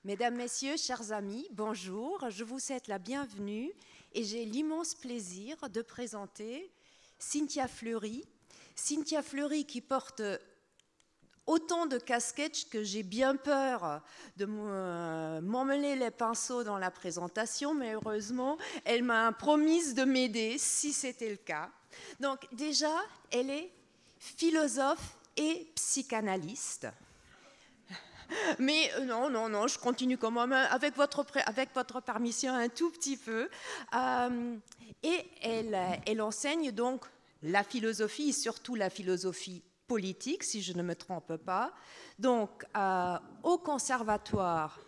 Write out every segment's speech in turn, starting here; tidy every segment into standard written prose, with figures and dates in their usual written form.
Mesdames, Messieurs, chers amis, bonjour, je vous souhaite la bienvenue et j'ai l'immense plaisir de présenter Cynthia Fleury. Cynthia Fleury qui porte autant de casquettes que j'ai bien peur de m'emmêler les pinceaux dans la présentation, mais heureusement, elle m'a promis de m'aider si c'était le cas. Donc déjà, elle est philosophe et psychanalyste. Mais non, je continue quand même avec votre permission un tout petit peu. Et elle enseigne donc la philosophie, et surtout la philosophie politique, si je ne me trompe pas, donc au Conservatoire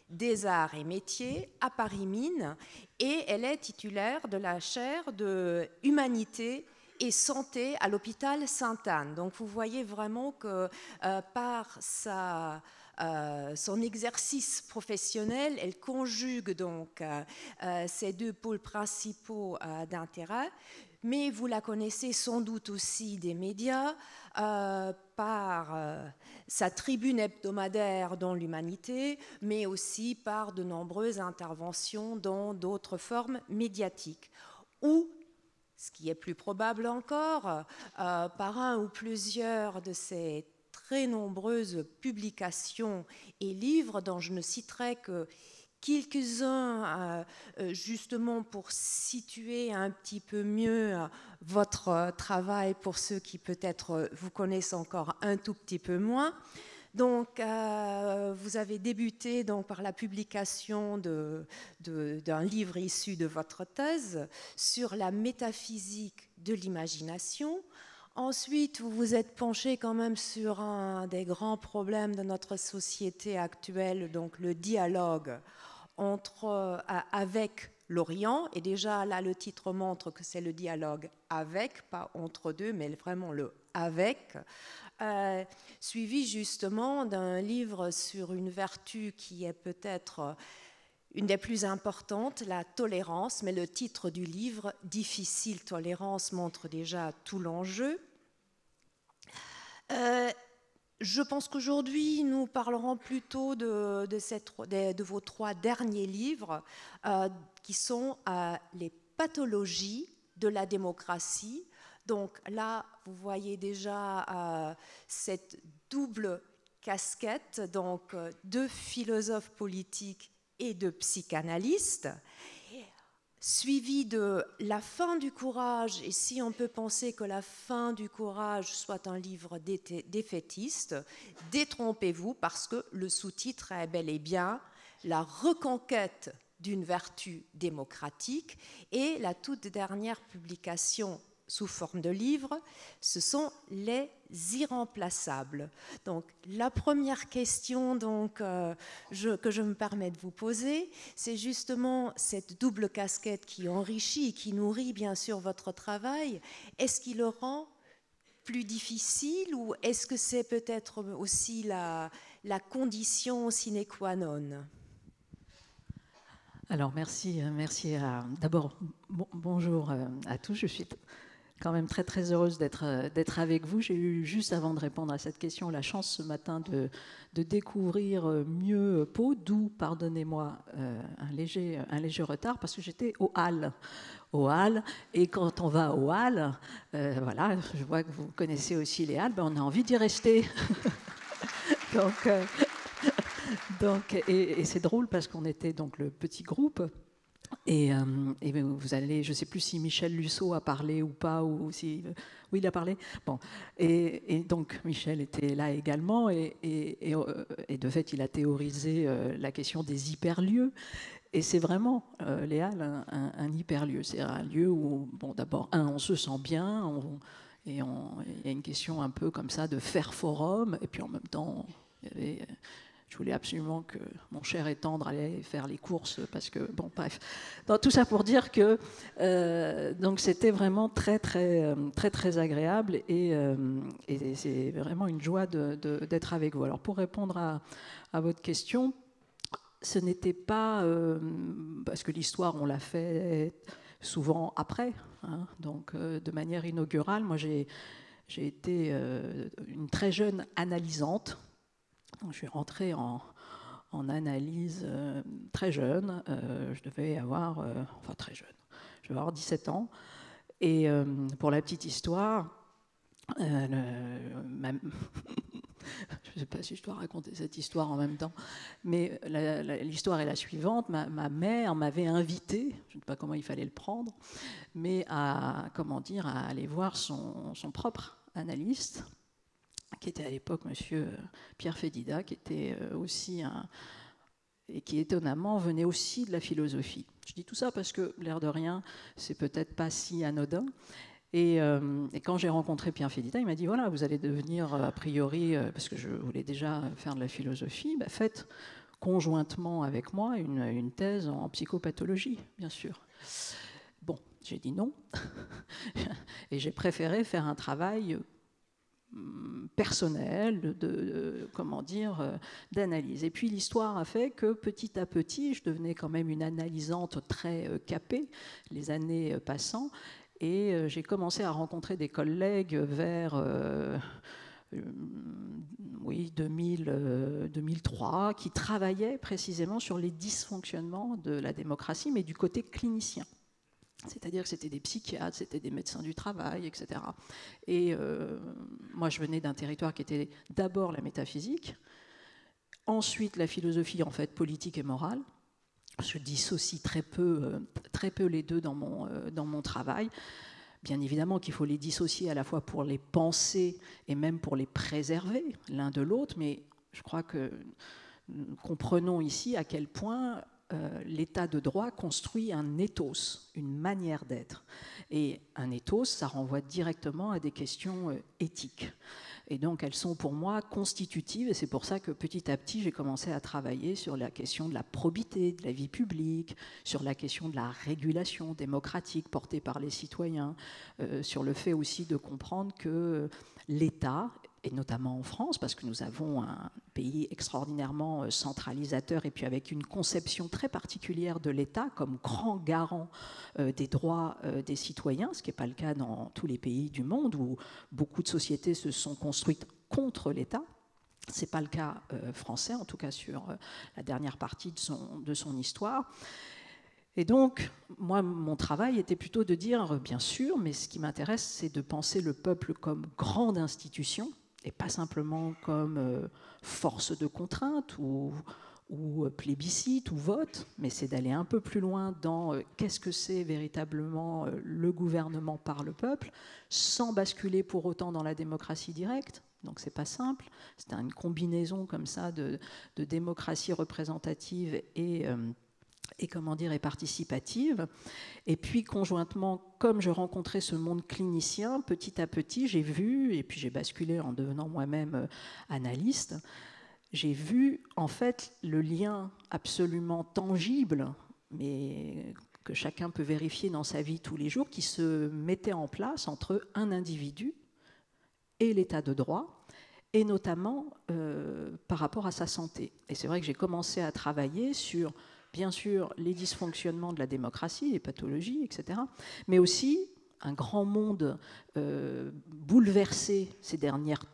des Arts et Métiers à Paris-Mines, et elle est titulaire de la chaire de Humanité et Santé à l'hôpital Sainte-Anne. Donc vous voyez vraiment que par son exercice professionnel, elle conjugue donc ces deux pôles principaux d'intérêt, mais vous la connaissez sans doute aussi des médias par sa tribune hebdomadaire dans l'Humanité, mais aussi par de nombreuses interventions dans d'autres formes médiatiques, ou ce qui est plus probable encore, par un ou plusieurs de ces très nombreuses publications et livres dont je ne citerai que quelques-uns justement pour situer un petit peu mieux votre travail pour ceux qui peut-être vous connaissent encore un tout petit peu moins. Donc, vous avez débuté donc, par la publication d'un livre issu de votre thèse sur la métaphysique de l'imagination. Ensuite, vous vous êtes penché quand même sur un des grands problèmes de notre société actuelle, donc le dialogue avec l'Orient. Et déjà, là, le titre montre que c'est le dialogue avec, pas entre deux, mais vraiment le avec. Suivi justement d'un livre sur une vertu qui est peut-être une des plus importantes, la tolérance, mais le titre du livre, Difficile tolérance, montre déjà tout l'enjeu. Je pense qu'aujourd'hui, nous parlerons plutôt de vos trois derniers livres, qui sont les pathologies de la démocratie. Donc là, vous voyez déjà cette double casquette, donc de philosophe politique et de psychanalyste, suivi de La fin du courage, et si on peut penser que La fin du courage soit un livre défaitiste, détrompez-vous parce que le sous-titre est bel et bien La reconquête d'une vertu démocratique, et la toute dernière publication sous forme de livre, ce sont les irremplaçables. Donc, la première question donc, que je me permets de vous poser, c'est justement cette double casquette qui enrichit et qui nourrit bien sûr votre travail. Est-ce qu'il le rend plus difficile ou est-ce que c'est peut-être aussi la condition sine qua non? Alors merci d'abord bonjour à tous. Je suis quand même très heureuse d'être avec vous. J'ai eu juste avant de répondre à cette question la chance ce matin de découvrir mieux Pau, d'où pardonnez-moi un léger retard parce que j'étais au Halles, et quand on va au Halles, voilà, je vois que vous connaissez aussi les Halles, ben on a envie d'y rester. Et c'est drôle parce qu'on était donc le petit groupe. Et vous allez, je ne sais plus si Michel Lussot a parlé ou pas, ou si, oui, il a parlé. Bon, et donc Michel était là également, et de fait, il a théorisé la question des hyperlieux. Et c'est vraiment, les Halles, un hyperlieu. C'est un lieu où, bon, d'abord, on se sent bien, il y a une question un peu comme ça de faire forum, et puis en même temps, je voulais absolument que mon cher et tendre allait faire les courses parce que, bon, bref. Donc, tout ça pour dire que donc c'était vraiment très agréable et c'est vraiment une joie d'être avec vous. Alors, pour répondre à votre question, ce n'était pas parce que l'histoire, on l'a fait souvent après, hein, donc de manière inaugurale. Moi, j'ai été une très jeune analysante. Donc, je suis rentrée en analyse très jeune. Je devais avoir, enfin très jeune, je devais avoir 17 ans. Et pour la petite histoire, je ne sais pas si je dois raconter cette histoire en même temps, mais l'histoire est la suivante. Ma mère m'avait invité, je ne sais pas comment il fallait le prendre, mais à aller voir son propre analyste, qui était à l'époque monsieur Pierre Fédida, qui était aussi et qui étonnamment venait aussi de la philosophie. Je dis tout ça parce que, l'air de rien, c'est peut-être pas si anodin. Et quand j'ai rencontré Pierre Fédida, il m'a dit, voilà, vous allez devenir, a priori, parce que je voulais déjà faire de la philosophie, faites conjointement avec moi une thèse en psychopathologie, bien sûr. Bon, j'ai dit non, et j'ai préféré faire un travail personnel, d'analyse. Et puis l'histoire a fait que petit à petit, je devenais quand même une analysante très capée, les années passant, et j'ai commencé à rencontrer des collègues vers 2003, qui travaillaient précisément sur les dysfonctionnements de la démocratie, mais du côté clinicien. C'est-à-dire que c'était des psychiatres, c'était des médecins du travail, etc. Et moi, je venais d'un territoire qui était d'abord la métaphysique, ensuite la philosophie en fait politique et morale. Je dissocie très peu les deux dans mon travail. Bien évidemment qu'il faut les dissocier à la fois pour les penser et même pour les préserver l'un de l'autre, mais je crois que nous comprenons ici à quel point l'état de droit construit un ethos, une manière d'être. Et un ethos, ça renvoie directement à des questions éthiques. Et donc elles sont pour moi constitutives, et c'est pour ça que petit à petit j'ai commencé à travailler sur la question de la probité de la vie publique, sur la question de la régulation démocratique portée par les citoyens, sur le fait aussi de comprendre que l'État, et notamment en France, parce que nous avons un pays extraordinairement centralisateur et puis avec une conception très particulière de l'État comme grand garant des droits des citoyens, ce qui n'est pas le cas dans tous les pays du monde où beaucoup de sociétés se sont construites contre l'État. Ce n'est pas le cas français, en tout cas sur la dernière partie de son histoire. Et donc, moi, mon travail était plutôt de dire, bien sûr, mais ce qui m'intéresse, c'est de penser le peuple comme grande institution, et pas simplement comme force de contrainte ou plébiscite ou vote, mais c'est d'aller un peu plus loin dans qu'est-ce que c'est véritablement le gouvernement par le peuple, sans basculer pour autant dans la démocratie directe. Donc c'est pas simple, c'est une combinaison comme ça de démocratie représentative et participative. Et puis conjointement, comme je rencontrais ce monde clinicien, petit à petit, j'ai vu, et puis j'ai basculé en devenant moi-même analyste, j'ai vu en fait le lien absolument tangible, mais que chacun peut vérifier dans sa vie tous les jours, qui se mettait en place entre un individu et l'état de droit, et notamment par rapport à sa santé. Et c'est vrai que j'ai commencé à travailler sur, bien sûr, les dysfonctionnements de la démocratie, les pathologies, etc., mais aussi un grand monde bouleversé ces dernières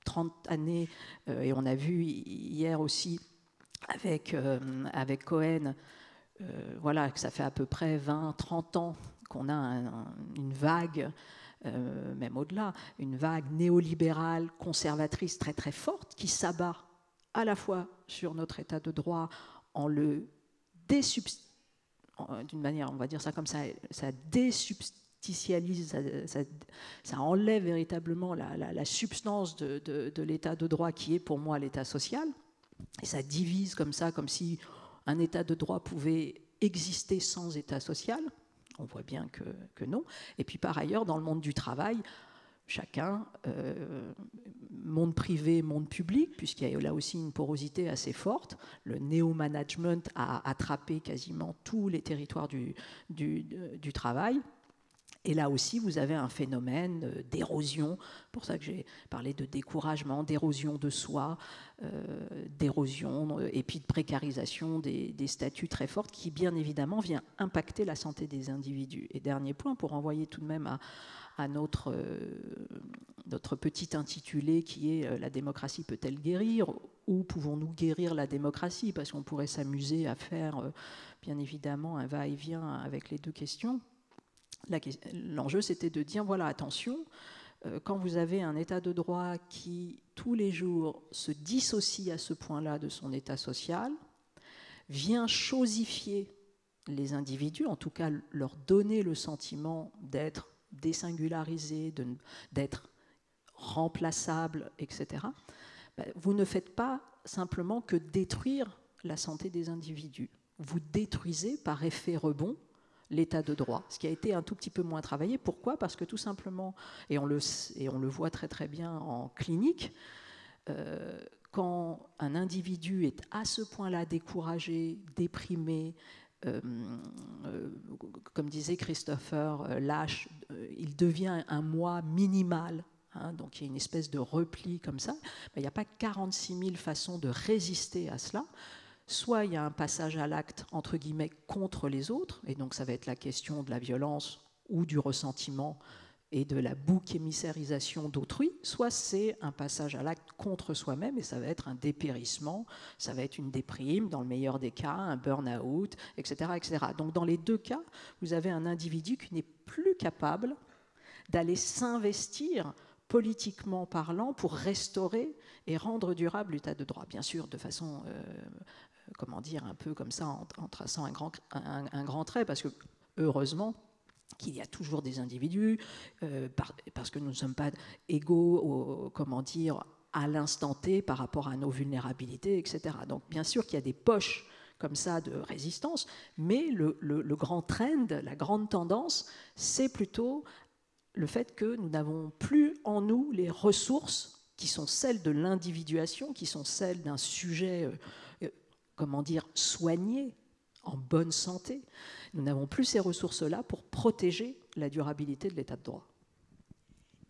30 années, et on a vu hier aussi avec Cohen, voilà, que ça fait à peu près 20-30 ans qu'on a une vague, même au-delà, une vague néolibérale, conservatrice très très forte, qui s'abat à la fois sur notre état de droit en le d'une manière, on va dire ça comme ça désubstantialise, ça enlève véritablement la substance de l'état de droit qui est pour moi l'état social, et ça divise comme ça, comme si un état de droit pouvait exister sans état social. On voit bien que non. Et puis par ailleurs, dans le monde du travail, chacun, monde privé, monde public, puisqu'il y a là aussi une porosité assez forte. Le néo-management a attrapé quasiment tous les territoires du travail. Et là aussi, vous avez un phénomène d'érosion, pour ça que j'ai parlé de découragement, d'érosion de soi, d'érosion et puis de précarisation des statuts très fortes qui, bien évidemment, vient impacter la santé des individus. Et dernier point, pour renvoyer tout de même à notre petit intitulé qui est « La démocratie peut-elle guérir ?» où pouvons-nous guérir la démocratie, parce qu'on pourrait s'amuser à faire, bien évidemment, un va-et-vient avec les deux questions. L'enjeu, c'était de dire, voilà, attention, quand vous avez un état de droit qui, tous les jours, se dissocie à ce point-là de son état social, vient chosifier les individus, en tout cas leur donner le sentiment d'être désingularisés, d'être remplaçables, etc., vous ne faites pas simplement que détruire la santé des individus. Vous détruisez par effet rebond l'état de droit, ce qui a été un tout petit peu moins travaillé. Pourquoi ? Parce que tout simplement, et on le voit très très bien en clinique, quand un individu est à ce point-là découragé, déprimé, comme disait Christopher, lâche, il devient un moi minimal, hein, donc il y a une espèce de repli comme ça, mais il n'y a pas 46 000 façons de résister à cela. Soit il y a un passage à l'acte, entre guillemets, contre les autres, et donc ça va être la question de la violence ou du ressentiment et de la bouc émissérisation d'autrui, soit c'est un passage à l'acte contre soi-même, et ça va être un dépérissement, ça va être une déprime, dans le meilleur des cas, un burn-out, etc., etc. Donc dans les deux cas, vous avez un individu qui n'est plus capable d'aller s'investir politiquement parlant pour restaurer et rendre durable l'état de droit. Bien sûr, de façon, comment dire, un peu comme ça, en traçant un grand trait, parce que heureusement, qu'il y a toujours des individus, parce que nous ne sommes pas égaux, comment dire, à l'instant T par rapport à nos vulnérabilités, etc. Donc bien sûr qu'il y a des poches comme ça de résistance, mais le grand trend, la grande tendance, c'est plutôt le fait que nous n'avons plus en nous les ressources qui sont celles de l'individuation, qui sont celles d'un sujet, comment dire, soigné, en bonne santé. Nous n'avons plus ces ressources-là pour protéger la durabilité de l'état de droit.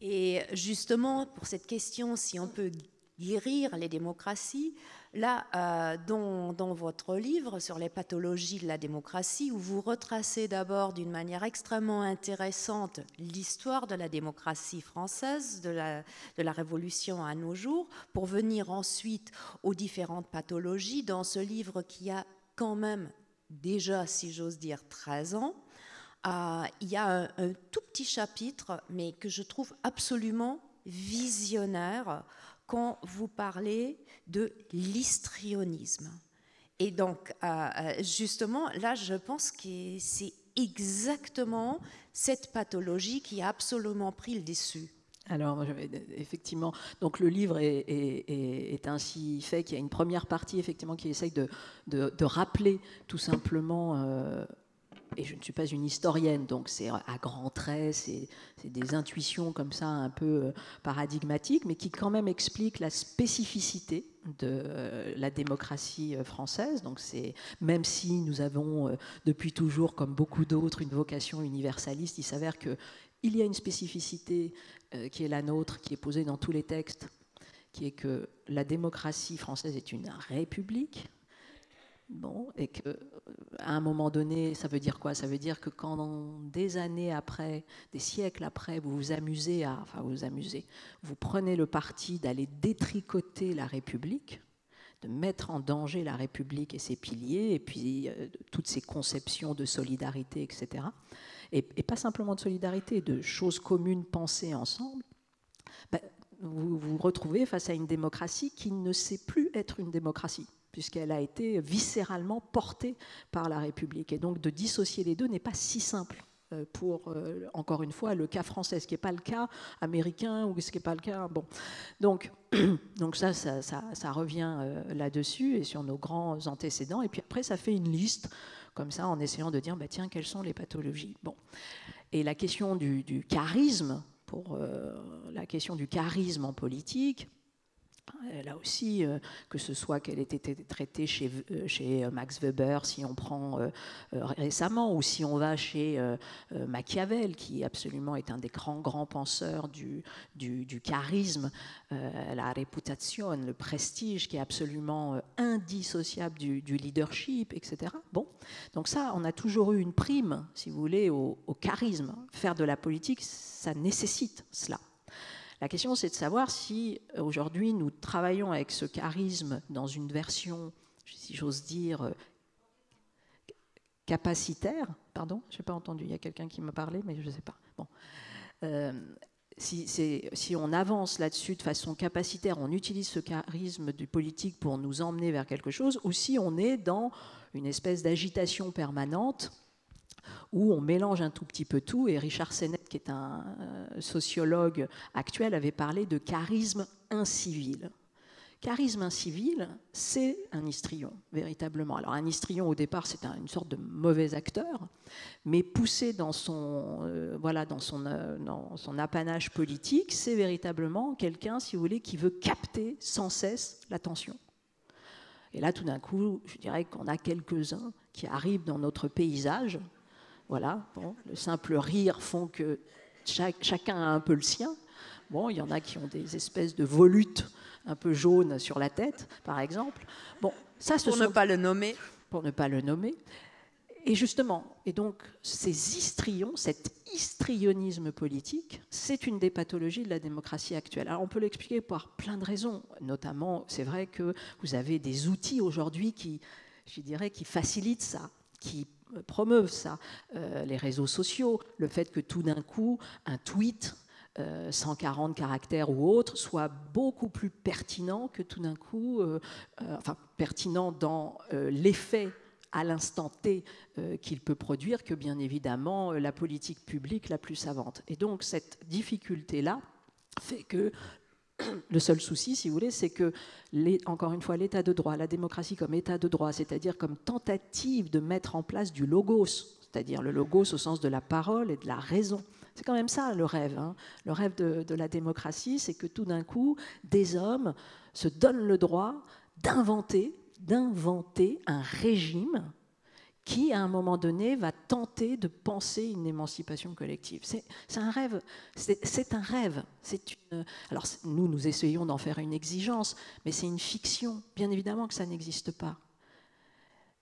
Et justement, pour cette question, si on peut guérir les démocraties, là, dans votre livre sur les pathologies de la démocratie, où vous retracez d'abord d'une manière extrêmement intéressante l'histoire de la démocratie française, de la Révolution à nos jours, pour venir ensuite aux différentes pathologies, dans ce livre qui a quand même déjà, si j'ose dire, 13 ans, il y a un tout petit chapitre, mais que je trouve absolument visionnaire, quand vous parlez de l'histrionisme. Et donc, justement, là, je pense que c'est exactement cette pathologie qui a absolument pris le dessus. Alors, effectivement, donc le livre est ainsi fait qu'il y a une première partie, effectivement, qui essaye de rappeler tout simplement, et je ne suis pas une historienne, donc c'est à grands traits, c'est des intuitions comme ça un peu paradigmatiques, mais qui quand même expliquent la spécificité de la démocratie française. Donc même si nous avons depuis toujours, comme beaucoup d'autres, une vocation universaliste, il s'avère que il y a une spécificité qui est la nôtre, qui est posée dans tous les textes, qui est que la démocratie française est une république. Bon, et qu'à un moment donné, ça veut dire quoi ? Ça veut dire que quand des années après, des siècles après, vous prenez le parti d'aller détricoter la République, de mettre en danger la République et ses piliers, et puis toutes ces conceptions de solidarité, etc., et pas simplement de solidarité, de choses communes pensées ensemble, vous vous retrouvez face à une démocratie qui ne sait plus être une démocratie, puisqu'elle a été viscéralement portée par la République. Et donc de dissocier les deux n'est pas si simple pour, encore une fois, le cas français, ce qui n'est pas le cas américain ou ce qui n'est pas le cas... Bon. Donc ça revient là-dessus et sur nos grands antécédents. Et puis après, ça fait une liste, comme ça, en essayant de dire, tiens, quelles sont les pathologies ? Bon. Et la question du charisme, pour la question du charisme en politique, là aussi, que ce soit qu'elle ait été traitée chez Max Weber, si on prend récemment, ou si on va chez Machiavel, qui absolument est un des grands penseurs du charisme, la réputation, le prestige, qui est absolument indissociable du leadership, etc. Bon, donc ça, on a toujours eu une prime, si vous voulez, au charisme. Faire de la politique, ça nécessite cela. La question, c'est de savoir si aujourd'hui nous travaillons avec ce charisme dans une version, si j'ose dire, capacitaire. Pardon, je n'ai pas entendu, il y a quelqu'un qui me parlait, mais je ne sais pas. Bon. Si on avance là-dessus de façon capacitaire, on utilise ce charisme du politique pour nous emmener vers quelque chose, ou si on est dans une espèce d'agitation permanente où on mélange un tout petit peu tout, et Richard Sennett, qui est un sociologue actuel, avait parlé de charisme incivil. Charisme incivil, c'est un histrion, véritablement. Alors un histrion, au départ, c'est une sorte de mauvais acteur, mais poussé dans son apanage politique, c'est véritablement quelqu'un, si vous voulez, qui veut capter sans cesse l'attention. Et là, tout d'un coup, je dirais qu'on a quelques-uns qui arrivent dans notre paysage. Voilà, bon, le simple rire font que chacun a un peu le sien. Bon, il y en a qui ont des espèces de volutes un peu jaunes sur la tête, par exemple. Bon, ça, pour ne pas le nommer. Pour ne pas le nommer. Et justement, et donc ces histrions, cet histrionisme politique, c'est une des pathologies de la démocratie actuelle. Alors on peut l'expliquer par plein de raisons. Notamment, c'est vrai que vous avez des outils aujourd'hui qui, je dirais, qui facilitent ça, qui promeuvent ça. Les réseaux sociaux, le fait que tout d'un coup, un tweet 140 caractères ou autre, soit beaucoup plus pertinent que tout d'un coup, enfin pertinent dans l'effet à l'instant T qu'il peut produire que bien évidemment la politique publique la plus savante. Et donc cette difficulté-là fait que le seul souci, si vous voulez, c'est que, encore une fois, l'état de droit, la démocratie comme état de droit, c'est-à-dire comme tentative de mettre en place du logos, c'est-à-dire le logos au sens de la parole et de la raison. C'est quand même ça le rêve. Hein. Le rêve de la démocratie, c'est que tout d'un coup, des hommes se donnent le droit d'inventer un régime qui, à un moment donné, va tenter de penser une émancipation collective. C'est un rêve. C'est un rêve. Alors, nous essayons d'en faire une exigence, mais c'est une fiction. Bien évidemment que ça n'existe pas.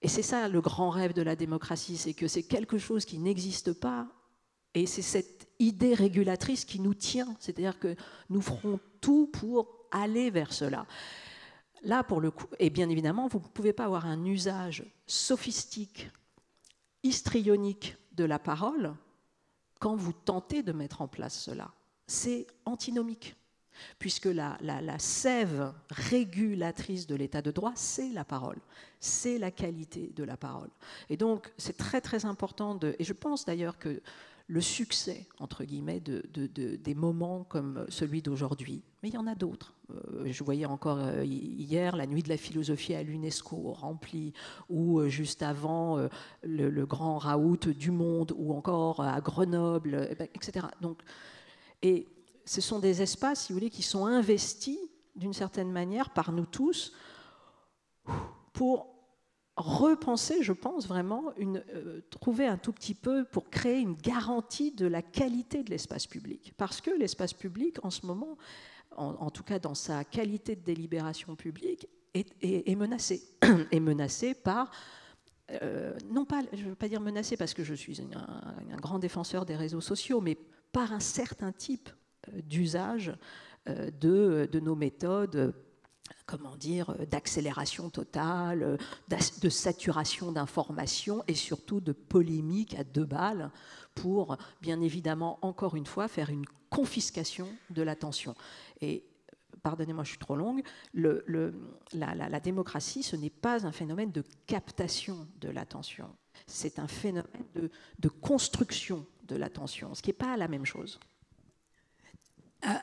Et c'est ça le grand rêve de la démocratie, c'est que c'est quelque chose qui n'existe pas, et c'est cette idée régulatrice qui nous tient. C'est-à-dire que nous ferons tout pour aller vers cela. Là, pour le coup, et bien évidemment, vous ne pouvez pas avoir un usage sophistique, histrionique de la parole quand vous tentez de mettre en place cela. C'est antinomique, puisque la sève régulatrice de l'état de droit, c'est la parole, c'est la qualité de la parole. Et donc, c'est très très important, et je pense d'ailleurs que le succès, entre guillemets, des moments comme celui d'aujourd'hui. Mais il y en a d'autres. Je voyais encore hier la nuit de la philosophie à l'UNESCO remplie, ou juste avant le grand raout du Monde, ou encore à Grenoble, etc. Donc, et ce sont des espaces, si vous voulez, qui sont investis d'une certaine manière par nous tous pour repenser, je pense vraiment, trouver un tout petit peu pour créer une garantie de la qualité de l'espace public. Parce que l'espace public, en ce moment, en tout cas dans sa qualité de délibération publique, est menacé. Est menacé par, non pas, je ne veux pas dire menacé parce que je suis un grand défenseur des réseaux sociaux, mais par un certain type d'usage de nos méthodes, comment dire, d'accélération totale, de saturation d'informations et surtout de polémique à deux balles pour, bien évidemment, encore une fois, faire une confiscation de l'attention. Et, pardonnez-moi, je suis trop longue, la démocratie, ce n'est pas un phénomène de captation de l'attention, c'est un phénomène de construction de l'attention, ce qui n'est pas la même chose.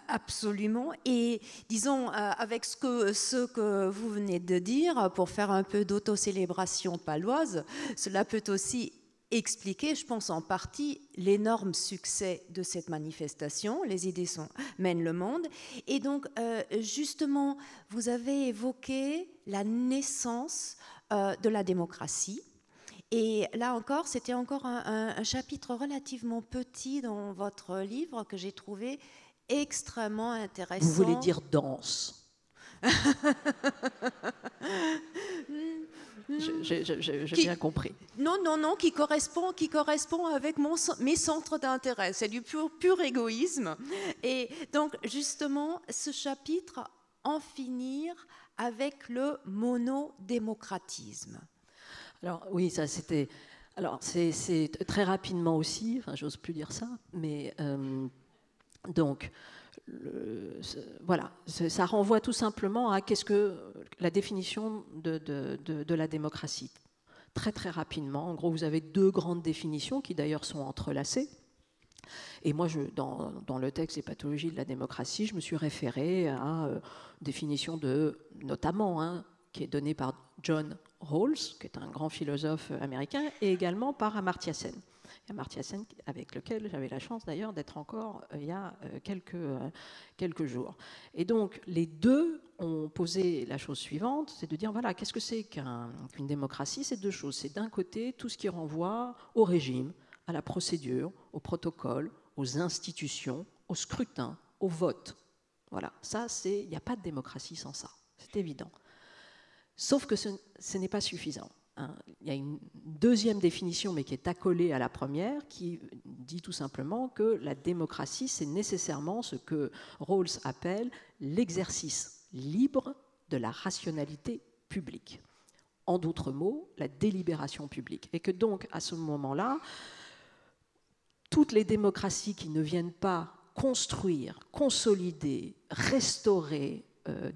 Absolument. Et disons, avec ce que vous venez de dire, pour faire un peu d'autocélébration paloise, cela peut aussi expliquer, je pense en partie, l'énorme succès de cette manifestation. Les idées mènent le monde. Et donc, justement, vous avez évoqué la naissance de la démocratie. Et là encore, c'était encore un chapitre relativement petit dans votre livre que j'ai trouvé extrêmement intéressant. Vous voulez dire danse? j'ai bien compris. Non, qui correspond avec mes centres d'intérêt. C'est du pur égoïsme. Et donc, justement, ce chapitre, en finir avec le monodémocratisme. Alors, oui, ça, c'était... Alors, c'est très rapidement aussi, enfin, j'ose plus dire ça, mais donc, voilà, ça renvoie tout simplement à qu'est-ce que la définition de la démocratie. Très, très rapidement, en gros, vous avez deux grandes définitions qui d'ailleurs sont entrelacées. Et moi, dans le texte des pathologies de la démocratie, je me suis référée à définition notamment, qui est donnée par John Rawls, qui est un grand philosophe américain, et également par Amartya Sen. Amartya Sen, avec lequel j'avais la chance d'ailleurs d'être encore il y a quelques jours. Et donc, les deux ont posé la chose suivante, c'est de dire, voilà, qu'est-ce que c'est qu'une démocratie? C'est deux choses. C'est d'un côté tout ce qui renvoie au régime, à la procédure, au protocole, aux institutions, au scrutin, au vote. Voilà, ça, il n'y a pas de démocratie sans ça, c'est évident. Sauf que ce n'est pas suffisant. Il y a une deuxième définition, mais qui est accolée à la première, qui dit tout simplement que la démocratie, c'est nécessairement ce que Rawls appelle l'exercice libre de la rationalité publique. En d'autres mots, la délibération publique. Et que donc, à ce moment-là, toutes les démocraties qui ne viennent pas construire, consolider, restaurer,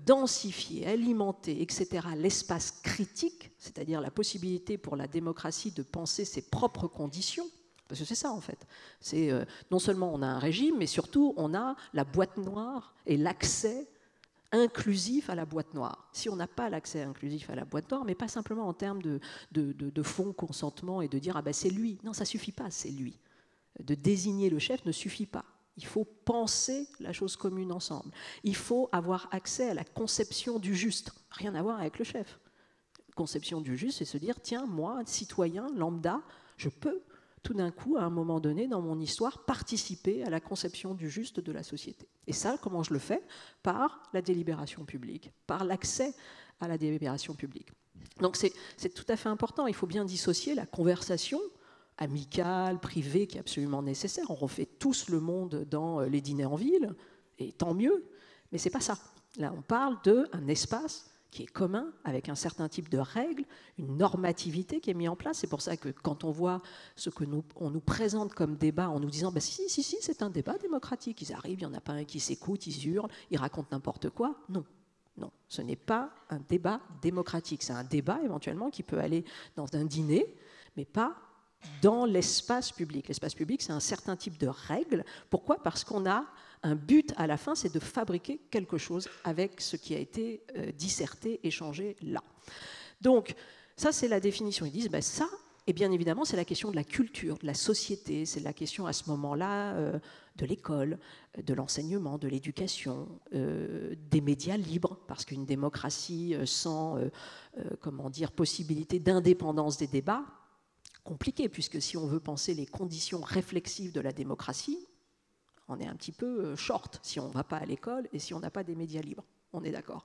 densifier, alimenter, etc., l'espace critique, c'est-à-dire la possibilité pour la démocratie de penser ses propres conditions, parce que c'est ça en fait. C'est non seulement on a un régime, mais surtout on a la boîte noire et l'accès inclusif à la boîte noire. Si on n'a pas l'accès inclusif à la boîte noire, mais pas simplement en termes de fond, consentement et de dire « ah ben c'est lui », non ça ne suffit pas, c'est lui. De désigner le chef ne suffit pas. Il faut penser la chose commune ensemble. Il faut avoir accès à la conception du juste. Rien à voir avec le chef. Conception du juste, c'est se dire, tiens, moi, citoyen, lambda, je peux tout d'un coup, à un moment donné, dans mon histoire, participer à la conception du juste de la société. Et ça, comment je le fais? Par la délibération publique, par l'accès à la délibération publique. Donc c'est tout à fait important. Il faut bien dissocier la conversation amicale, privée, qui est absolument nécessaire. On refait tous le monde dans les dîners en ville, et tant mieux, mais ce n'est pas ça. Là, on parle d'un espace qui est commun, avec un certain type de règles, une normativité qui est mise en place. C'est pour ça que quand on voit ce que on nous présente comme débat, en nous disant bah, si, c'est un débat démocratique, ils arrivent, il n'y en a pas un qui s'écoute, ils hurlent, ils racontent n'importe quoi. Non, ce n'est pas un débat démocratique. C'est un débat éventuellement qui peut aller dans un dîner, mais pas dans l'espace public. L'espace public, c'est un certain type de règles. Pourquoi? Parce qu'on a un but à la fin, c'est de fabriquer quelque chose avec ce qui a été disserté, échangé là. Donc, ça, c'est la définition. Ils disent, ben, ça, et bien évidemment, c'est la question de la culture, de la société, c'est la question à ce moment-là de l'école, de l'enseignement, de l'éducation, des médias libres, parce qu'une démocratie sans, comment dire, possibilité d'indépendance des débats, compliqué, puisque si on veut penser les conditions réflexives de la démocratie, on est un petit peu short si on ne va pas à l'école et si on n'a pas des médias libres. On est d'accord.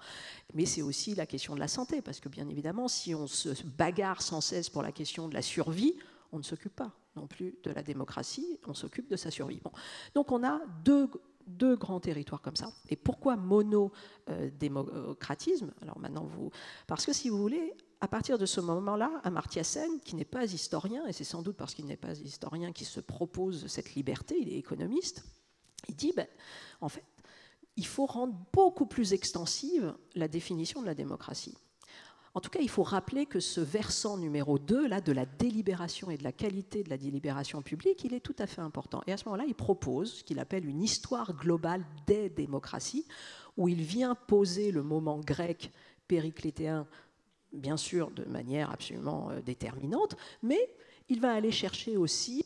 Mais c'est aussi la question de la santé, parce que bien évidemment, si on se bagarre sans cesse pour la question de la survie, on ne s'occupe pas non plus de la démocratie, on s'occupe de sa survie. Bon. Donc on a deux grands territoires comme ça. Et pourquoi monodémocratisme? Alors maintenant, parce que si vous voulez, à partir de ce moment-là, Amartya Sen, qui n'est pas historien, et c'est sans doute parce qu'il n'est pas historien qu'il se propose cette liberté, il est économiste, il dit, ben, en fait, il faut rendre beaucoup plus extensive la définition de la démocratie. En tout cas, il faut rappeler que ce versant numéro 2, là, de la délibération et de la qualité de la délibération publique, il est tout à fait important. Et à ce moment-là, il propose ce qu'il appelle une histoire globale des démocraties, où il vient poser le moment grec périclétéen, bien sûr de manière absolument déterminante, mais il va aller chercher aussi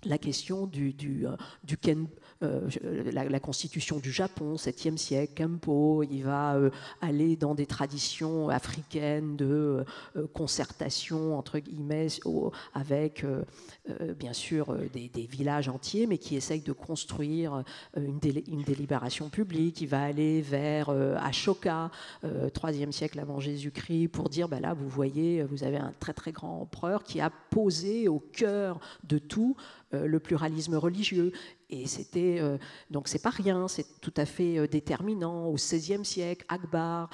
la question la constitution du Japon, 7e siècle, Kempo, il va aller dans des traditions africaines de concertation, entre guillemets, avec bien sûr des villages entiers, mais qui essayent de construire une délibération publique. Il va aller vers Ashoka, 3e siècle avant Jésus-Christ, pour dire, là, vous voyez, vous avez un très très grand empereur qui a posé au cœur de tout le pluralisme religieux. Et c'était donc c'est pas rien, c'est tout à fait déterminant. Au XVIe siècle, Akbar,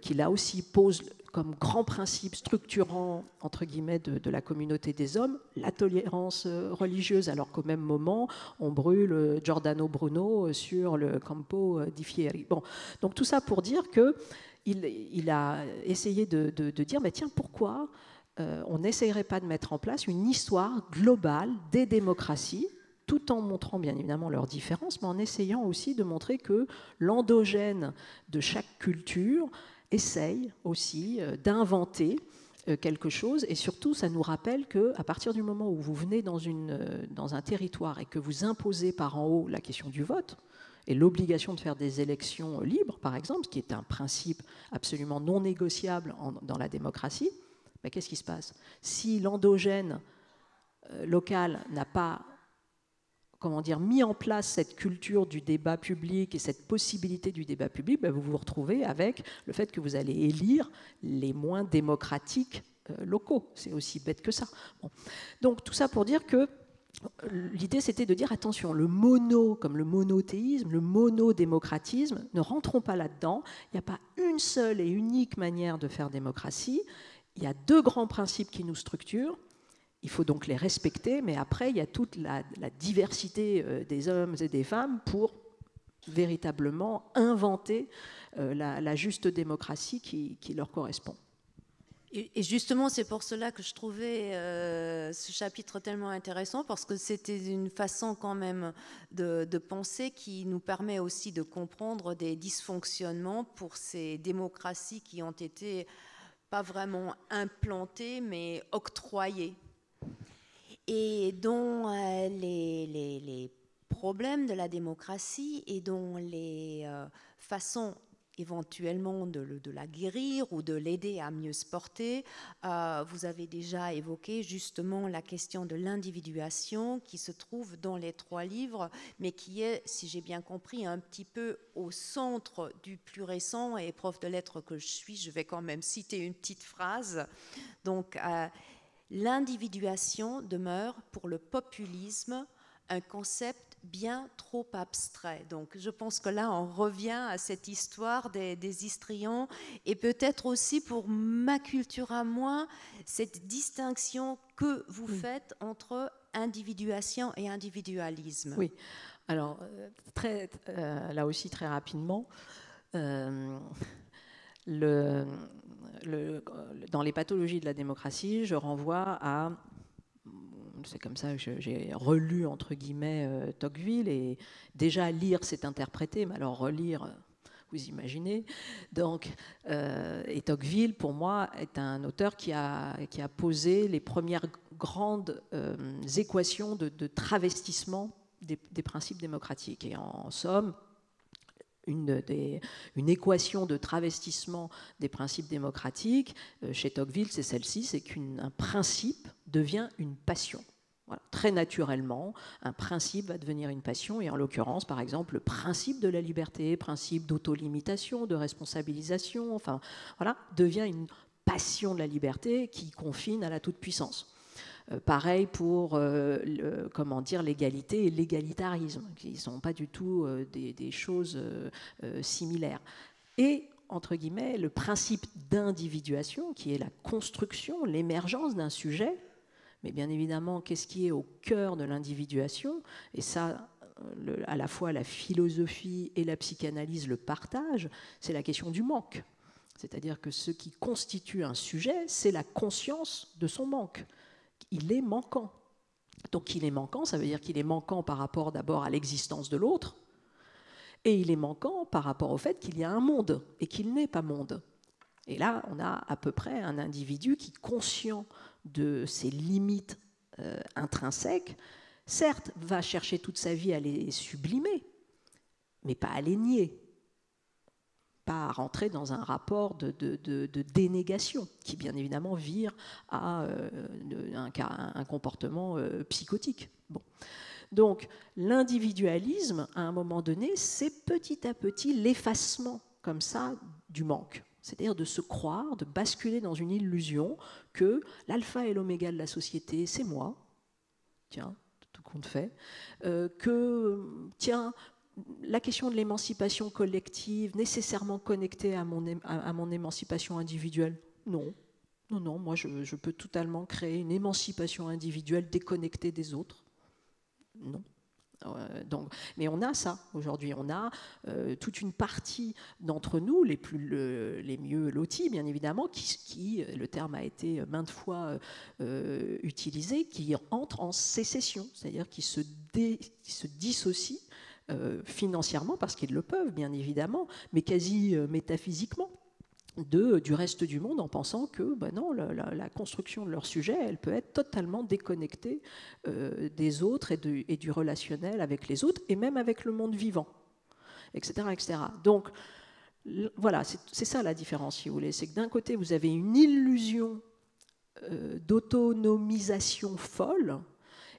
qui là aussi pose comme grand principe structurant entre guillemets de la communauté des hommes la tolérance religieuse, alors qu'au même moment on brûle Giordano Bruno sur le Campo di Fieri. Bon, donc tout ça pour dire que il a essayé de dire tiens, pourquoi on n'essayerait pas de mettre en place une histoire globale des démocraties, tout en montrant bien évidemment leurs différences, mais en essayant aussi de montrer que l'endogène de chaque culture essaye aussi d'inventer quelque chose, et surtout ça nous rappelle qu'à partir du moment où vous venez dans un territoire et que vous imposez par en haut la question du vote, et l'obligation de faire des élections libres, par exemple, ce qui est un principe absolument non négociable dans la démocratie, qu'est-ce qui se passe? Si l'endogène local n'a pas mis en place cette culture du débat public et cette possibilité du débat public, vous vous retrouvez avec le fait que vous allez élire les moins démocratiques locaux. C'est aussi bête que ça. Bon. Donc tout ça pour dire que l'idée c'était de dire attention, le mono comme le monothéisme, le monodémocratisme, ne rentrons pas là-dedans. Il n'y a pas une seule et unique manière de faire démocratie. Il y a deux grands principes qui nous structurent. Il faut donc les respecter, mais après, il y a toute la diversité des hommes et des femmes pour véritablement inventer la juste démocratie qui leur correspond. Et justement, c'est pour cela que je trouvais ce chapitre tellement intéressant, parce que c'était une façon quand même de penser qui nous permet aussi de comprendre des dysfonctionnements pour ces démocraties qui ont été pas vraiment implantées, mais octroyées. Et dont les problèmes de la démocratie et dont les façons éventuellement de la guérir ou de l'aider à mieux se porter. Vous avez déjà évoqué justement la question de l'individuation qui se trouve dans les 3 livres, mais qui est, si j'ai bien compris, un petit peu au centre du plus récent. Et prof de lettres que je suis, je vais quand même citer une petite phrase. Donc, l'individuation demeure pour le populisme un concept bien trop abstrait. Donc je pense que là on revient à cette histoire des histrions, et peut-être aussi pour ma culture à moi, cette distinction que vous faites entre individuation et individualisme. Oui, alors là aussi très rapidement, dans les pathologies de la démocratie, je renvoie à... C'est comme ça que j'ai relu, entre guillemets, Tocqueville, et déjà lire, c'est interpréter, mais alors relire, vous imaginez. Donc, et Tocqueville, pour moi, est un auteur qui a posé les premières grandes équations de travestissement des principes démocratiques. Et en somme, une équation de travestissement des principes démocratiques, chez Tocqueville, c'est celle-ci, c'est qu'un principe devient une passion. Voilà. Très naturellement, un principe va devenir une passion, et en l'occurrence, par exemple, le principe de la liberté, principe d'autolimitation, de responsabilisation, enfin, voilà, devient une passion de la liberté qui confine à la toute-puissance. Pareil pour l'égalité et l'égalitarisme, qui ne sont pas du tout des choses similaires. Et, entre guillemets, le principe d'individuation, qui est la construction, l'émergence d'un sujet, mais bien évidemment, qu'est-ce qui est au cœur de l'individuation? Et ça, à la fois la philosophie et la psychanalyse le partagent, c'est la question du manque. C'est-à-dire que ce qui constitue un sujet, c'est la conscience de son manque. Il est manquant. Donc il est manquant, ça veut dire qu'il est manquant par rapport d'abord à l'existence de l'autre, et il est manquant par rapport au fait qu'il y a un monde et qu'il n'est pas monde. Et là, on a à peu près un individu qui, conscient de ses limites intrinsèques, certes, va chercher toute sa vie à les sublimer, mais pas à les nier, pas à rentrer dans un rapport de dénégation, qui bien évidemment vire à un comportement psychotique. Bon. Donc l'individualisme, à un moment donné, c'est petit à petit l'effacement, comme ça, du manque. C'est-à-dire de se croire, de basculer dans une illusion que l'alpha et l'oméga de la société, c'est moi, tiens, tout compte fait, que, tiens, la question de l'émancipation collective, nécessairement connectée à mon émancipation individuelle, non. Non, non, moi je peux totalement créer une émancipation individuelle déconnectée des autres. Non. Donc, mais on a ça aujourd'hui, on a toute une partie d'entre nous, les mieux lotis bien évidemment, qui, le terme a été maintes fois utilisé, qui entrent en sécession, c'est-à-dire qui se dissocient financièrement, parce qu'ils le peuvent bien évidemment, mais quasi métaphysiquement, du reste du monde, en pensant que non, la construction de leur sujet, elle peut être totalement déconnectée des autres et du relationnel avec les autres, et même avec le monde vivant, etc. etc. Donc, voilà, c'est ça la différence, si vous voulez. C'est que d'un côté, vous avez une illusion d'autonomisation folle,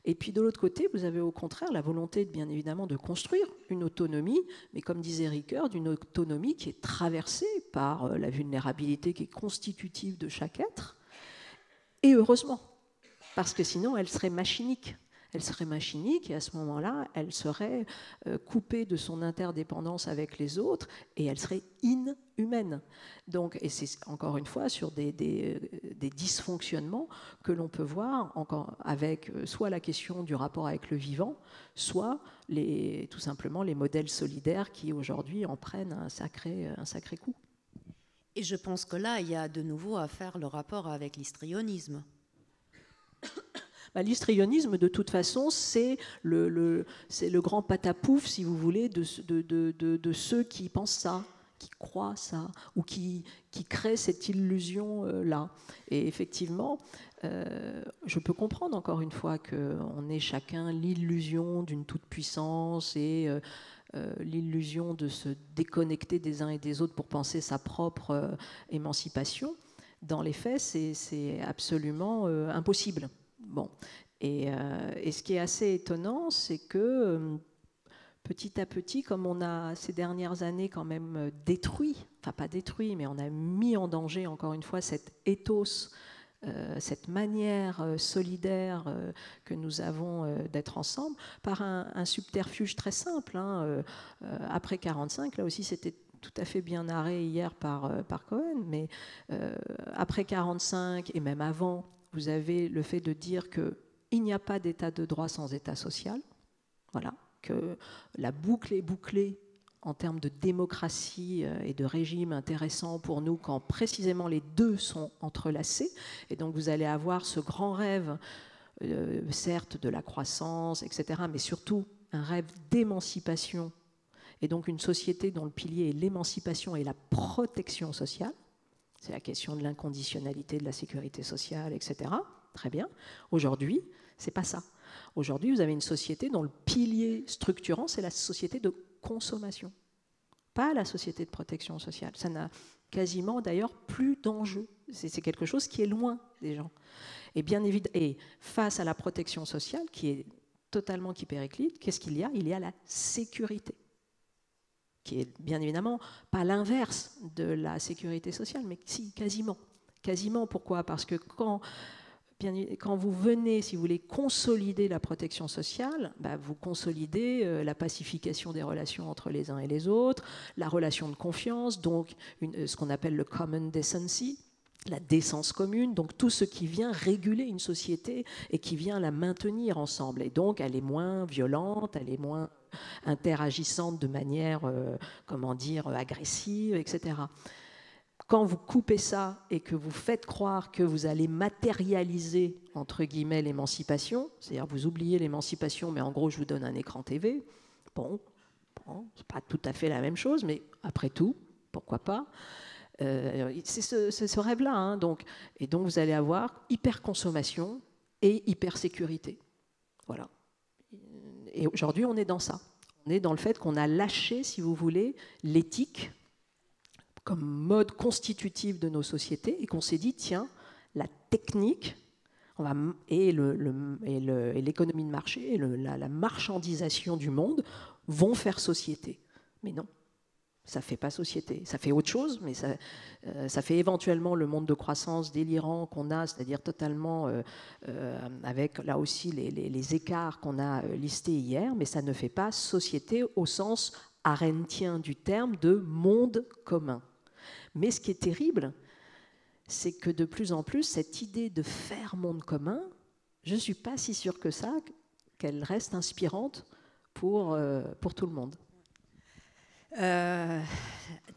et puis de l'autre côté, vous avez au contraire la volonté, bien évidemment, de construire une autonomie, mais comme disait Ricoeur, d'une autonomie qui est traversée par la vulnérabilité qui est constitutive de chaque être, et heureusement, parce que sinon elle serait machinique. Elle serait machinique et à ce moment-là, elle serait coupée de son interdépendance avec les autres et elle serait inhumaine. Donc, et c'est encore une fois sur des dysfonctionnements que l'on peut voir encore avec soit la question du rapport avec le vivant, soit tout simplement les modèles solidaires qui aujourd'hui en prennent un sacré coup. Et je pense que là, il y a de nouveau à faire le rapport avec l'histrionisme. L'histrionisme, de toute façon, c'est le grand patapouf, si vous voulez, de ceux qui pensent ça, qui croient ça, ou qui créent cette illusion-là. Et effectivement, je peux comprendre, encore une fois, qu'on ait chacun l'illusion d'une toute-puissance et l'illusion de se déconnecter des uns et des autres pour penser sa propre émancipation. Dans les faits, c'est absolument impossible. Bon. Et ce qui est assez étonnant, c'est que petit à petit, comme on a ces dernières années quand même détruit, enfin pas détruit, mais on a mis en danger encore une fois cet ethos, cette manière solidaire que nous avons d'être ensemble, par un subterfuge très simple. Après 1945, là aussi c'était tout à fait bien narré hier par Cohen, mais après 1945 et même avant, vous avez le fait de dire qu'il n'y a pas d'état de droit sans état social, voilà, que la boucle est bouclée en termes de démocratie et de régime intéressant pour nous quand précisément les deux sont entrelacés. Et donc vous allez avoir ce grand rêve, certes de la croissance, etc., mais surtout un rêve d'émancipation, et donc une société dont le pilier est l'émancipation et la protection sociale. C'est la question de l'inconditionnalité de la sécurité sociale, etc. Très bien. Aujourd'hui, c'est pas ça. Aujourd'hui, vous avez une société dont le pilier structurant, c'est la société de consommation, pas la société de protection sociale. Ça n'a quasiment d'ailleurs plus d'enjeu. C'est quelque chose qui est loin des gens. Et bien évidemment, et face à la protection sociale, qui est totalement périclite, qu'est-ce qu'il y a ? Il y a la sécurité, qui est bien évidemment pas l'inverse de la sécurité sociale, mais si, quasiment. Quasiment, pourquoi ? Parce que quand vous venez, si vous voulez, consolider la protection sociale, vous consolidez la pacification des relations entre les uns et les autres, la relation de confiance, donc ce qu'on appelle le common decency, la décence commune, donc tout ce qui vient réguler une société et qui vient la maintenir ensemble. Et donc, elle est moins violente, elle est moins interagissante de manière, agressive, etc. Quand vous coupez ça et que vous faites croire que vous allez matérialiser, entre guillemets, l'émancipation, c'est-à-dire vous oubliez l'émancipation, mais en gros, je vous donne un écran TV, bon c'est pas tout à fait la même chose, mais après tout, pourquoi pas ? C'est ce rêve-là. Donc, et donc, vous allez avoir hyper-consommation et hyper-sécurité. Voilà. et aujourd'hui, on est dans ça. On est dans le fait qu'on a lâché, si vous voulez, l'éthique comme mode constitutif de nos sociétés et qu'on s'est dit, tiens, la technique et l'économie de marché, et la marchandisation du monde vont faire société. Mais non, ça ne fait pas société. Ça fait autre chose, mais ça fait éventuellement le monde de croissance délirant qu'on a, c'est-à-dire totalement avec là aussi les écarts qu'on a listés hier, mais ça ne fait pas société au sens arendtien du terme de monde commun. Mais ce qui est terrible, c'est que de plus en plus, cette idée de faire monde commun, je ne suis pas si sûre que ça, qu'elle reste inspirante pour tout le monde.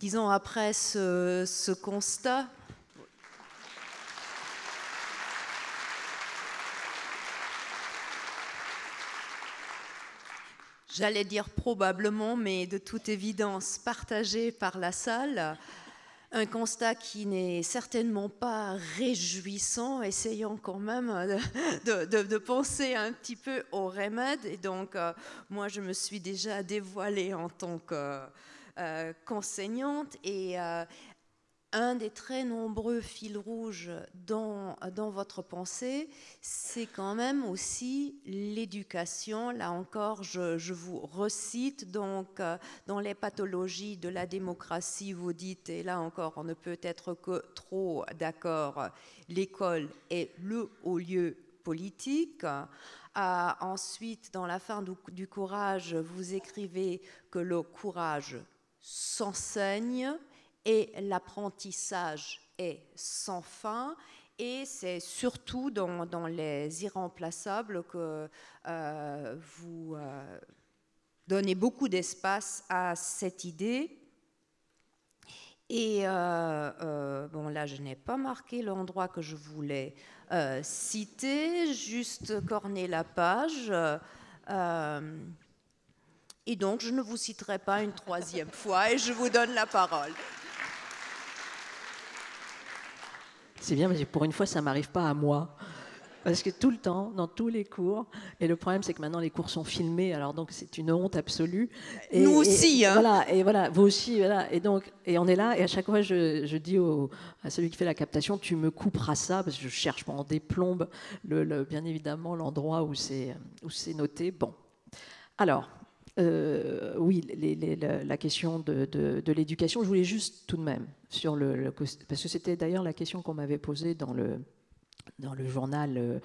Disons, après ce constat, j'allais dire probablement, mais de toute évidence partagé par la salle, un constat qui n'est certainement pas réjouissant, essayons quand même de penser un petit peu au remède. Et donc, moi, je me suis déjà dévoilée en tant qu'enseignante. Et un des très nombreux fils rouges dans votre pensée, c'est quand même aussi l'éducation. Là encore, je vous recite, donc dans les pathologies de la démocratie, vous dites, et là encore, on ne peut être que trop d'accord, l'école est le haut lieu politique. Ensuite, dans la fin du courage, vous écrivez que le courage s'enseigne, et l'apprentissage est sans fin, et c'est surtout dans les irremplaçables que vous donnez beaucoup d'espace à cette idée. Et bon, là, je n'ai pas marqué l'endroit que je voulais citer, juste corner la page. Et donc, je ne vous citerai pas une troisième fois, et je vous donne la parole. C'est bien, mais pour une fois, ça ne m'arrive pas à moi. Parce que tout le temps, dans tous les cours, et le problème, c'est que maintenant, les cours sont filmés, alors donc c'est une honte absolue. Et, nous aussi, hein. Voilà, vous aussi, voilà. Et on est là, et à chaque fois, je dis à celui qui fait la captation, tu me couperas ça, parce que je cherche pendant des plombes, bien évidemment, l'endroit où c'est noté. Bon. Alors, oui, la question de l'éducation, je voulais juste tout de même, parce que c'était d'ailleurs la question qu'on m'avait posée dans le journal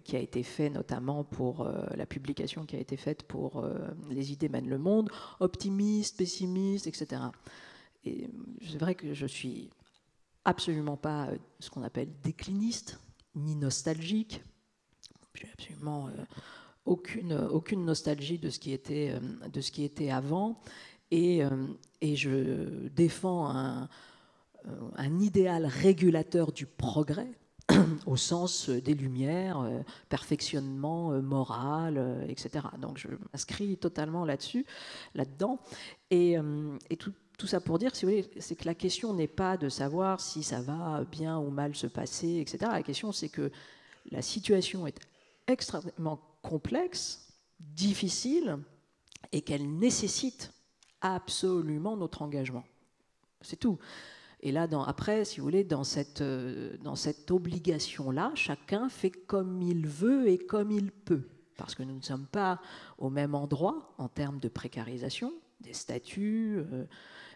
qui a été fait notamment pour la publication qui a été faite pour Les idées mènent le monde, optimiste, pessimiste, etc. Et c'est vrai que je suis absolument pas ce qu'on appelle décliniste, ni nostalgique. J'ai absolument aucune nostalgie de ce qui était avant, et je défends un idéal régulateur du progrès au sens des Lumières, perfectionnement moral, etc. Donc je m'inscris totalement là-dedans. Et tout ça pour dire, si vous voulez, c'est que la question n'est pas de savoir si ça va bien ou mal se passer, etc. La question, c'est que la situation est extrêmement complexe, difficile, et qu'elle nécessite absolument notre engagement. C'est tout. Et là, après, si vous voulez, dans cette obligation-là, chacun fait comme il veut et comme il peut. Parce que nous ne sommes pas au même endroit en termes de précarisation, des statuts,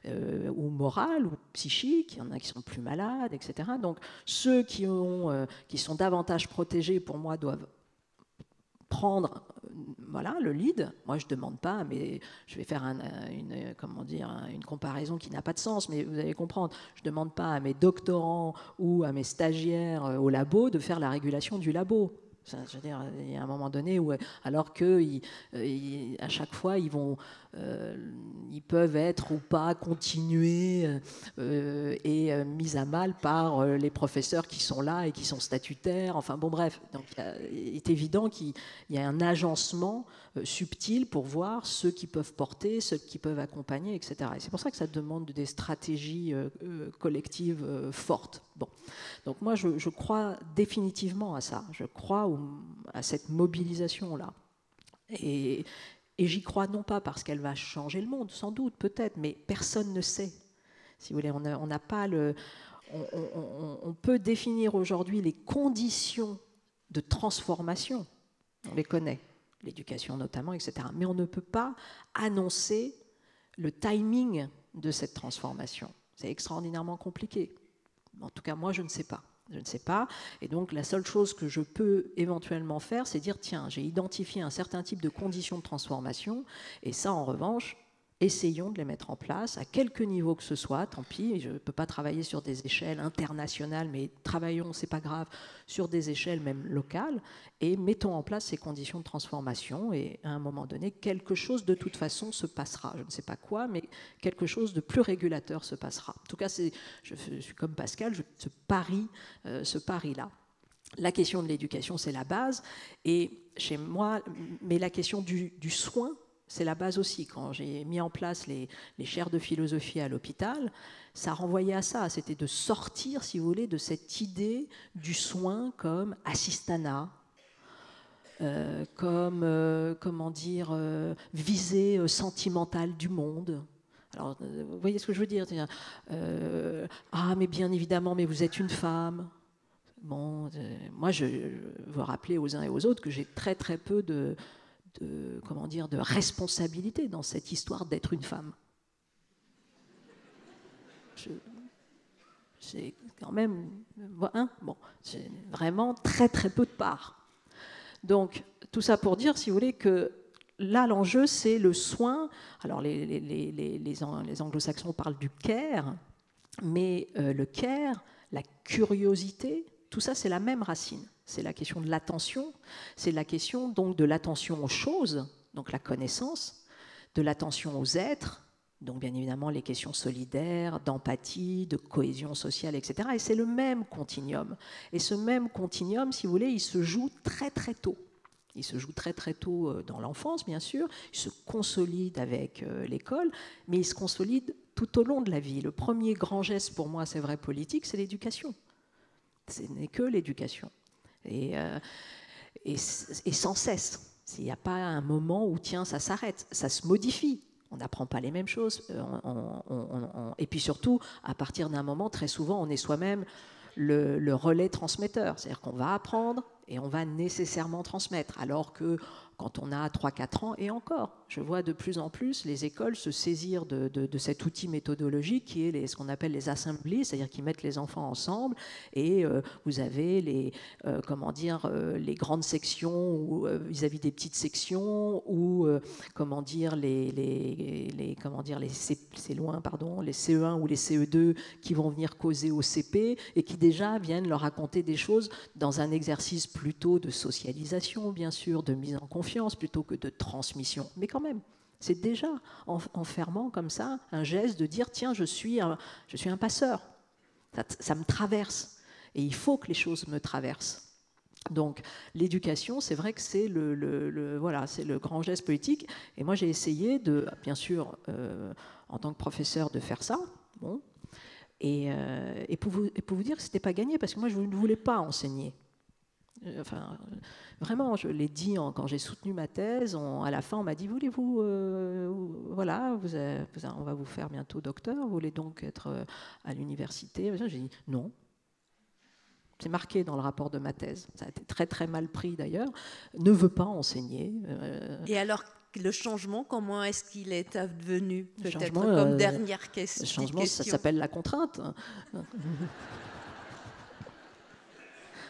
ou morales, ou psychiques. Il y en a qui sont plus malades, etc. Donc, ceux qui sont davantage protégés, pour moi, doivent prendre le lead. Moi, je ne demande pas, mais je vais faire une comparaison qui n'a pas de sens, mais vous allez comprendre. Je ne demande pas à mes doctorants ou à mes stagiaires au labo de faire la régulation du labo. Je veux dire, il y a un moment donné où, alors que à chaque fois, ils peuvent être ou pas continués et mis à mal par les professeurs qui sont là et qui sont statutaires. Enfin bon, bref. Donc, il est évident qu'il y a un agencement subtil pour voir ceux qui peuvent porter, ceux qui peuvent accompagner, etc. Et c'est pour ça que ça demande des stratégies collectives fortes. Bon. Donc moi, je crois définitivement à ça. Je crois à cette mobilisation-là. Et j'y crois non pas parce qu'elle va changer le monde, sans doute, peut-être, mais personne ne sait. Si vous voulez, on n'a pas le... On peut définir aujourd'hui les conditions de transformation, on les connaît, l'éducation notamment, etc. Mais on ne peut pas annoncer le timing de cette transformation. C'est extraordinairement compliqué. En tout cas, moi, je ne sais pas. Je ne sais pas. Et donc, la seule chose que je peux éventuellement faire, c'est dire, tiens, j'ai identifié un certain type de conditions de transformation, et ça, en revanche, essayons de les mettre en place, à quelque niveau que ce soit, tant pis, je ne peux pas travailler sur des échelles internationales, mais travaillons, c'est pas grave, sur des échelles même locales, et mettons en place ces conditions de transformation, et à un moment donné, quelque chose de toute façon se passera. Je ne sais pas quoi, mais quelque chose de plus régulateur se passera. En tout cas, je suis comme Pascal, ce pari-là. La question de l'éducation, c'est la base, et chez moi, mais la question du soin, c'est la base aussi. Quand j'ai mis en place les chaires de philosophie à l'hôpital, ça renvoyait à ça. C'était de sortir, si vous voulez, de cette idée du soin comme assistanat, comme, comment dire, visée sentimentale du monde. Alors, vous voyez ce que je veux dire, ah, mais bien évidemment, mais vous êtes une femme. Bon, moi, je veux rappeler aux uns et aux autres que j'ai très très peu de responsabilité dans cette histoire d'être une femme. C'est quand même, bon, c'est vraiment très très peu de part. Donc tout ça pour dire, si vous voulez, que là l'enjeu c'est le soin. Alors les anglo-saxons parlent du care, mais le care, la curiosité, tout ça c'est la même racine. C'est la question de l'attention, c'est la question donc de l'attention aux choses, donc la connaissance, de l'attention aux êtres, donc bien évidemment les questions solidaires, d'empathie, de cohésion sociale, etc. Et c'est le même continuum. Et ce même continuum, si vous voulez, il se joue très très tôt. Il se joue très très tôt dans l'enfance, bien sûr, il se consolide avec l'école, mais il se consolide tout au long de la vie. Le premier grand geste pour moi, c'est vrai politique, c'est l'éducation. Ce n'est que l'éducation. Et sans cesse. Il n'y a pas un moment où, tiens, ça s'arrête, ça se modifie. On n'apprend pas les mêmes choses. Et puis surtout, à partir d'un moment, très souvent, on est soi-même le relais transmetteur. C'est-à-dire qu'on va apprendre et on va nécessairement transmettre. Alors que quand on a 3-4 ans, et encore, je vois de plus en plus les écoles se saisir de cet outil méthodologique qui est ce qu'on appelle les assemblies, c'est-à-dire qu'ils mettent les enfants ensemble et vous avez les grandes sections vis-à-vis des petites sections ou c'est loin, pardon, les CE1 ou les CE2 qui vont venir causer au CP et qui déjà viennent leur raconter des choses dans un exercice plutôt de socialisation, bien sûr, de mise en confiance, plutôt que de transmission. Mais quand même, c'est déjà en fermant comme ça un geste de dire tiens, je suis un passeur. Ça me traverse. Et il faut que les choses me traversent. Donc l'éducation, c'est vrai que c'est c'est le grand geste politique. Et moi, j'ai essayé de, bien sûr, en tant que professeur, de faire ça. Bon. Et pour vous dire que ce n'était pas gagné, parce que moi, je ne voulais pas enseigner. Enfin, vraiment, je l'ai dit quand j'ai soutenu ma thèse. À la fin, on m'a dit voulez-vous, voilà, on va vous faire bientôt docteur. Vous voulez donc être à l'université? J'ai dit non. C'est marqué dans le rapport de ma thèse. Ça a été très très mal pris d'ailleurs. Ne veut pas enseigner. Et alors, le changement, comment est-ce qu'il est advenu? Peut-être comme dernière question. Le changement, ça s'appelle la contrainte.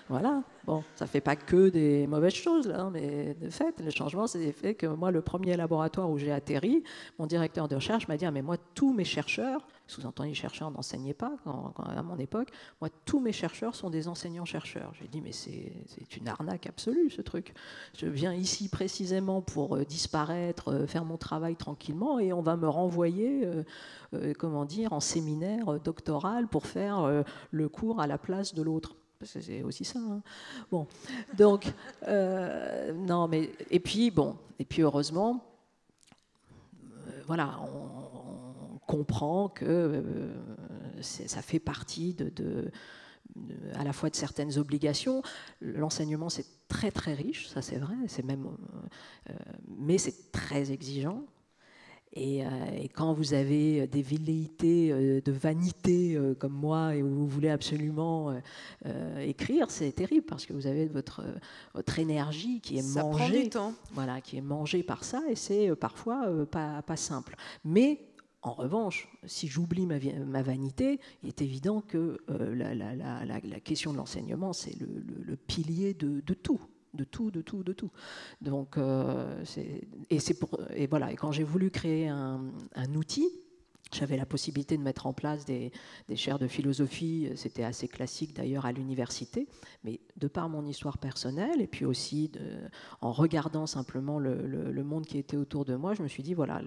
Voilà, bon, ça ne fait pas que des mauvaises choses, là, mais de fait, le changement, c'est fait que moi, le premier laboratoire où j'ai atterri, mon directeur de recherche m'a dit, ah, mais moi, tous mes chercheurs, sous-entendu, les chercheurs n'enseignaient pas à mon époque, moi, tous mes chercheurs sont des enseignants-chercheurs. J'ai dit, mais c'est une arnaque absolue, ce truc. Je viens ici précisément pour disparaître, faire mon travail tranquillement, et on va me renvoyer, en séminaire doctoral pour faire le cours à la place de l'autre. C'est aussi ça. Hein. Bon, donc non, mais et puis heureusement, voilà, on comprend que ça fait partie à la fois de certaines obligations. L'enseignement, c'est très très riche, ça c'est vrai, mais c'est très exigeant. Et quand vous avez des velléités de vanité comme moi et où vous voulez absolument écrire, c'est terrible parce que vous avez votre énergie qui est Ça mangée. prend du temps. Voilà, qui est mangée par ça et c'est parfois pas simple. Mais en revanche, si j'oublie ma vanité, il est évident que la question de l'enseignement, c'est le pilier de tout. De tout. Donc, et voilà. Et quand j'ai voulu créer un outil, j'avais la possibilité de mettre en place des chaires de philosophie. C'était assez classique d'ailleurs à l'université, mais de par mon histoire personnelle et puis aussi en regardant simplement le monde qui était autour de moi, je me suis dit voilà,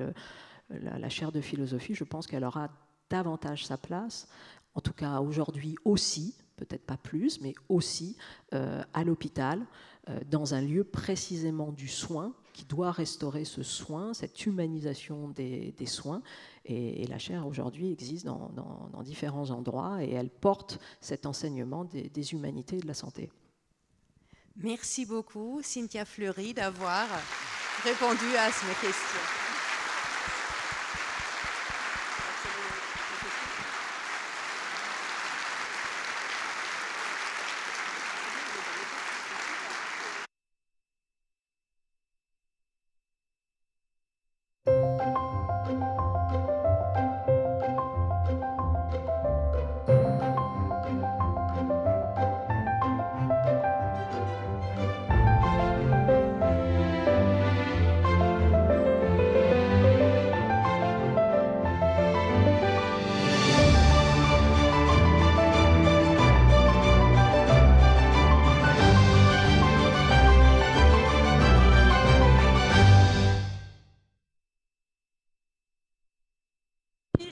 la chaire de philosophie, je pense qu'elle aura davantage sa place, en tout cas aujourd'hui aussi, peut-être pas plus, mais aussi à l'hôpital, dans un lieu précisément du soin, qui doit restaurer ce soin, cette humanisation des soins. Et la chaire aujourd'hui existe dans différents endroits et elle porte cet enseignement des humanités et de la santé. Merci beaucoup, Cynthia Fleury, d'avoir répondu à mes questions.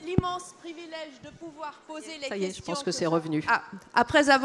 L'immense privilège de pouvoir poser les questions. Ça y est, je pense que c'est revenu. Après avoir